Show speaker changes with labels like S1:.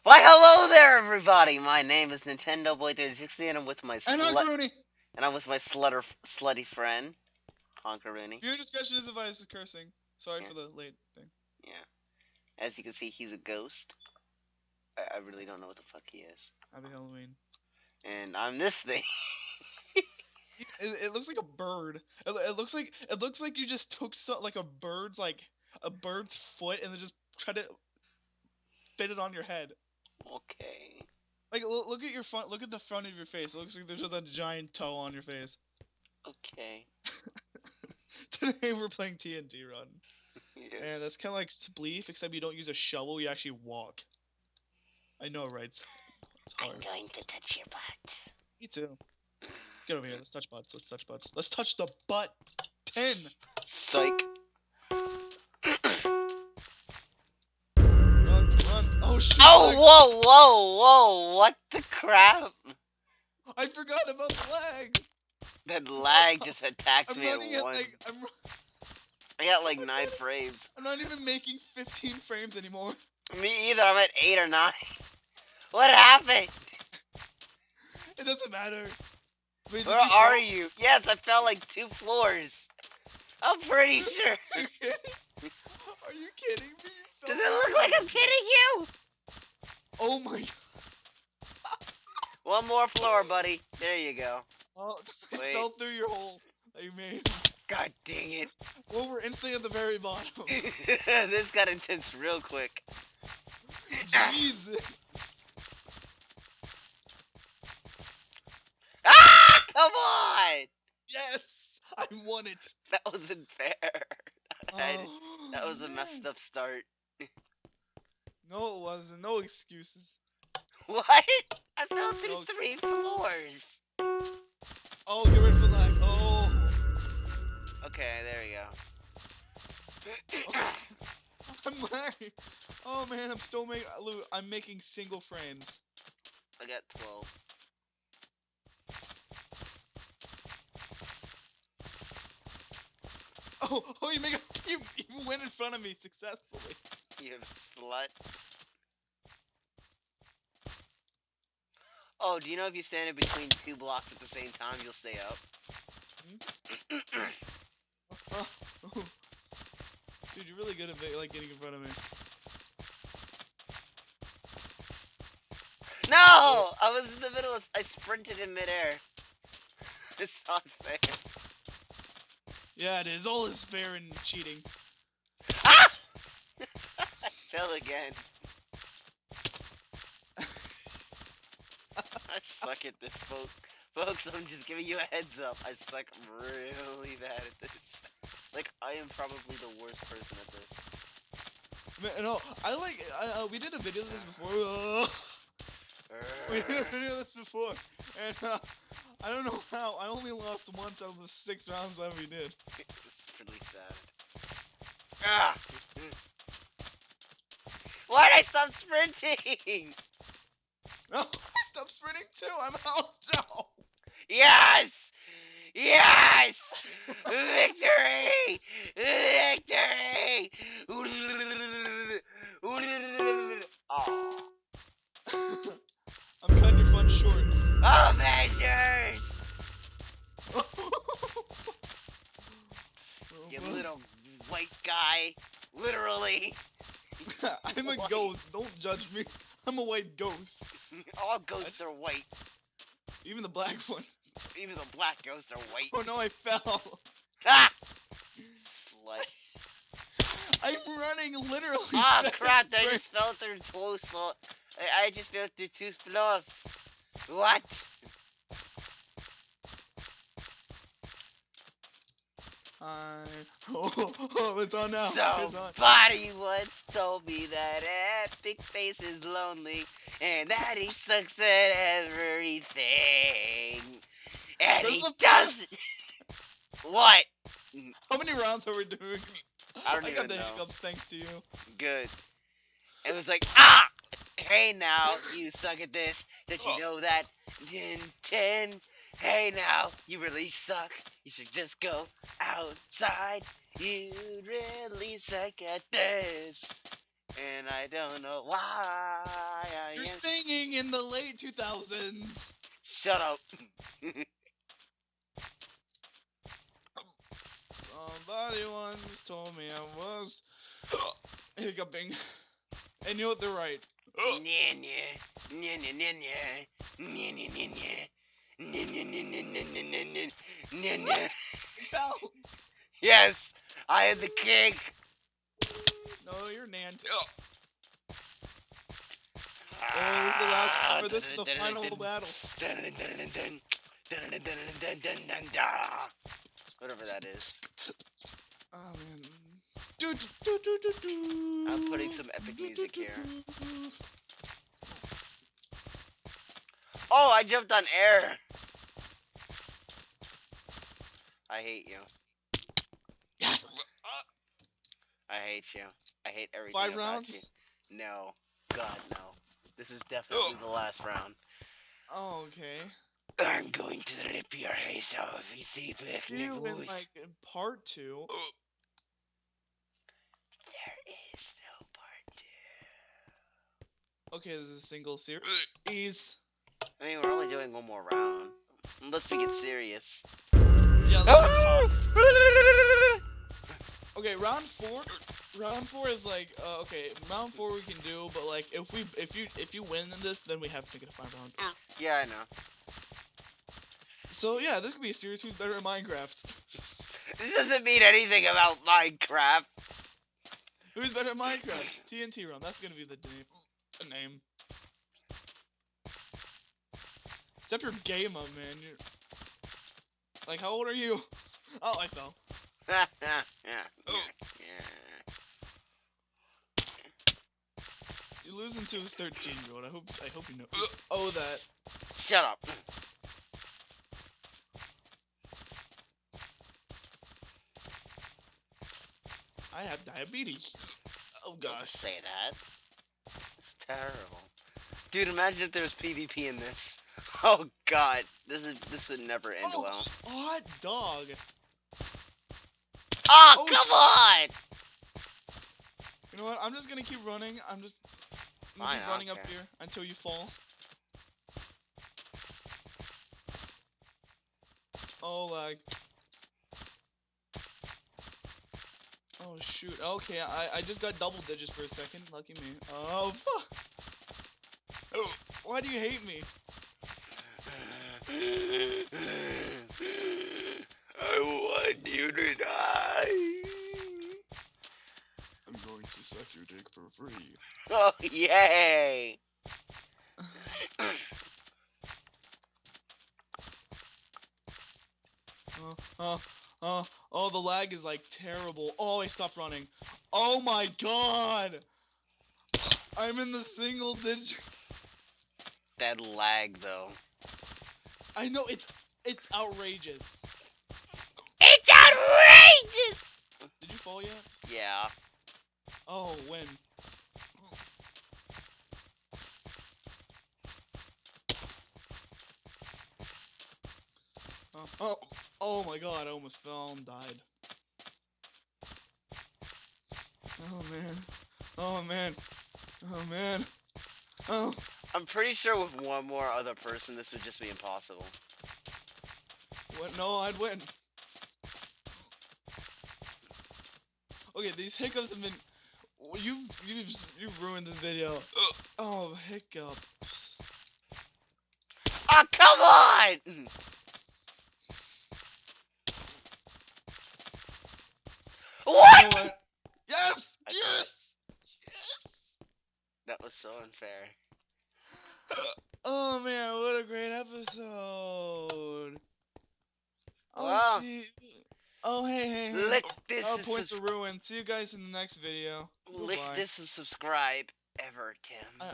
S1: Why, hello there, everybody. My name is Nentendoboy 360,
S2: And Honkeroonie!
S1: and I'm with my slutty friend Honkeroonie.
S2: Viewer discretion is advised is cursing. Sorry
S1: Yeah,
S2: for the late thing.
S1: yeah. As you can see, he's a ghost. I really don't know what the fuck he is.
S2: Happy Halloween.
S1: And I'm this thing.
S2: It looks like a bird. It looks like you just took like a bird's foot and then just tried to fit it on your head.
S1: Okay.
S2: Like look at your front. Look at the front of your face. It looks like there's just a giant toe on your face.
S1: Okay.
S2: Today we're playing TNT Run, and
S1: Yes.
S2: that's kind of like Spleef, except you don't use a shovel. You actually walk. I know, right? It's
S1: I'm
S2: hard.
S1: going to touch your butt.
S2: Me too. Get over here. Let's touch butts. Let's touch butts. Let's touch the butt. 10.
S1: Psych.
S2: Run, run. Oh shoot,
S1: Oh,
S2: legs.
S1: whoa, whoa, whoa. What the crap?
S2: I forgot about the lag.
S1: That lag just attacked
S2: I'm
S1: me at
S2: running at
S1: one.
S2: like
S1: I got like
S2: I'm
S1: 9
S2: not,
S1: frames.
S2: I'm not even making 15 frames anymore.
S1: Me either. I'm at 8 or 9. What happened?
S2: It doesn't matter. Wait,
S1: Where
S2: did you
S1: are
S2: fall?
S1: you? Yes, I fell like 2 floors. I'm pretty sure.
S2: Are you kidding? Are you kidding me? You
S1: Does
S2: fell
S1: it look
S2: through
S1: like
S2: your
S1: I'm kidding you?
S2: Oh my.
S1: One more floor, buddy. There you go.
S2: Oh, I
S1: Wait.
S2: fell through your hole that you made.
S1: God dang it.
S2: Well, we're instantly at the very bottom.
S1: This got intense real quick.
S2: Jesus.
S1: Ah! Come on!
S2: Yes, I won it.
S1: That wasn't fair. That
S2: Oh
S1: was a messed
S2: man.
S1: up start.
S2: No, it wasn't. No excuses.
S1: What? I fell through
S2: No.
S1: 3 floors.
S2: Oh, get rid of the lag. Oh.
S1: Okay, there we go.
S2: Oh. I'm lagging. Oh man, I'm still making. I'm making single frames.
S1: I got 12.
S2: Oh, you went in front of me successfully.
S1: You slut. Oh, do you know if you stand in between 2 blocks at the same time, you'll stay up?
S2: Oh. Dude, you're really good at like getting in front of me.
S1: No! I was in the middle of. I sprinted in midair. It's not fair.
S2: Yeah, it is. All is fair in cheating.
S1: Ah! I fell again. I suck at this, folks. Folks, I'm just giving you a heads up. I suck really bad at this. Like, I am probably the worst person at this.
S2: No, we did a video of this before. We did a video of this before, and I don't know how. I only lost once out of the 6 rounds that we did.
S1: It's pretty sad. Ah! Why'd I stop sprinting?
S2: No, stop sprinting too. I'm out now.
S1: Yes! Yes! Victory! Victory! Oh.
S2: I'm cutting your fun short.
S1: Avengers! You little white guy. Literally.
S2: I'm a
S1: White.
S2: ghost. Don't judge me. I'm a white ghost.
S1: All ghosts are white.
S2: Even the black one.
S1: Even the black ghosts are white.
S2: Oh no, I fell.
S1: Ah! Slut.
S2: I'm running literally.
S1: Ah, crap, I
S2: seconds
S1: just fell through 2 floors. I just fell through 2 floors. What?
S2: It's on now. It's on.
S1: Somebody once told me that Epic Face is lonely and that he sucks at everything. And
S2: That's
S1: he
S2: the
S1: doesn't. What?
S2: How many rounds are we doing?
S1: I don't
S2: got
S1: even
S2: the
S1: know.
S2: hiccups thanks to you.
S1: Good. It was like, ah! Hey now, you suck at this. Did you know that? 10. Hey now, you really suck. You should just go outside. You really suck at this. And I don't know why I
S2: in the late 2000s.
S1: Shut up.
S2: Somebody once told me I was hiccuping. And you know what? They're right. Pal.
S1: Yes, I am the king.
S2: No, you're Nant. Oh, this is the last, or this is the final battle.
S1: Whatever that is.
S2: Oh man.
S1: I'm putting some epic music here. Oh, I jumped on air. I hate you.
S2: Yes.
S1: I hate you. I hate everything
S2: 5
S1: about
S2: rounds?
S1: you. No. God, no. This is definitely the last round.
S2: Oh, okay.
S1: I'm going to rip your face off. You see,
S2: See you in like in part 2.
S1: There is no part 2.
S2: Okay, this is a single series.
S1: I mean, we're only doing one more round. Unless we get serious.
S2: Yeah, let's talk. Okay, round 4. Round 4 is like, okay, round 4 we can do, but like, if you win in this, then we have to make it a 5 round.
S1: Yeah, I know.
S2: So yeah, this could be a series. Who's better at Minecraft?
S1: This doesn't mean anything about Minecraft.
S2: Who's better at Minecraft? TNT Run. That's gonna be the name. Step your game up, man. You're like, how old are you? Oh, I fell.
S1: Yeah.
S2: You're losing to a 13-year-old. I hope you know. Oh, that.
S1: Shut up.
S2: I have diabetes. Oh
S1: Don't
S2: gosh.
S1: say that. It's terrible. Dude, imagine if there was PvP in this. Oh god, this would never end well.
S2: Hot dog.
S1: Oh, come on!
S2: You know what? I'm just gonna keep running. I'm just gonna keep running up here until you fall. Oh, lag. Oh shoot. Okay, I just got double digits for a second. Lucky me. Oh fuck. Oh, why do you hate me?
S1: I want you to die.
S2: I'm going to suck your dick for free.
S1: Oh, yay!
S2: Oh, the lag is like terrible. Oh, I stopped running. Oh my god! I'm in the single digit.
S1: That lag, though.
S2: I know, it's outrageous.
S1: It's outrageous!
S2: Did you fall yet?
S1: Yeah.
S2: Oh, when? Oh my god, I almost fell and died. Oh man. Oh man. Oh man. Oh.
S1: I'm pretty sure with one more other person, this would just be impossible.
S2: What? No, I'd win. Okay, these hiccups have been. You've ruined this video. Oh, hiccups.
S1: Oh, come on! What?
S2: You know what? Yes! Yes!
S1: That was so unfair.
S2: Oh man, what a great episode!
S1: Wow.
S2: See. Oh hey.
S1: Lick this
S2: Our
S1: and
S2: points are ruined. See you guys in the next video.
S1: lick
S2: Goodbye.
S1: this and subscribe, ever, Tim.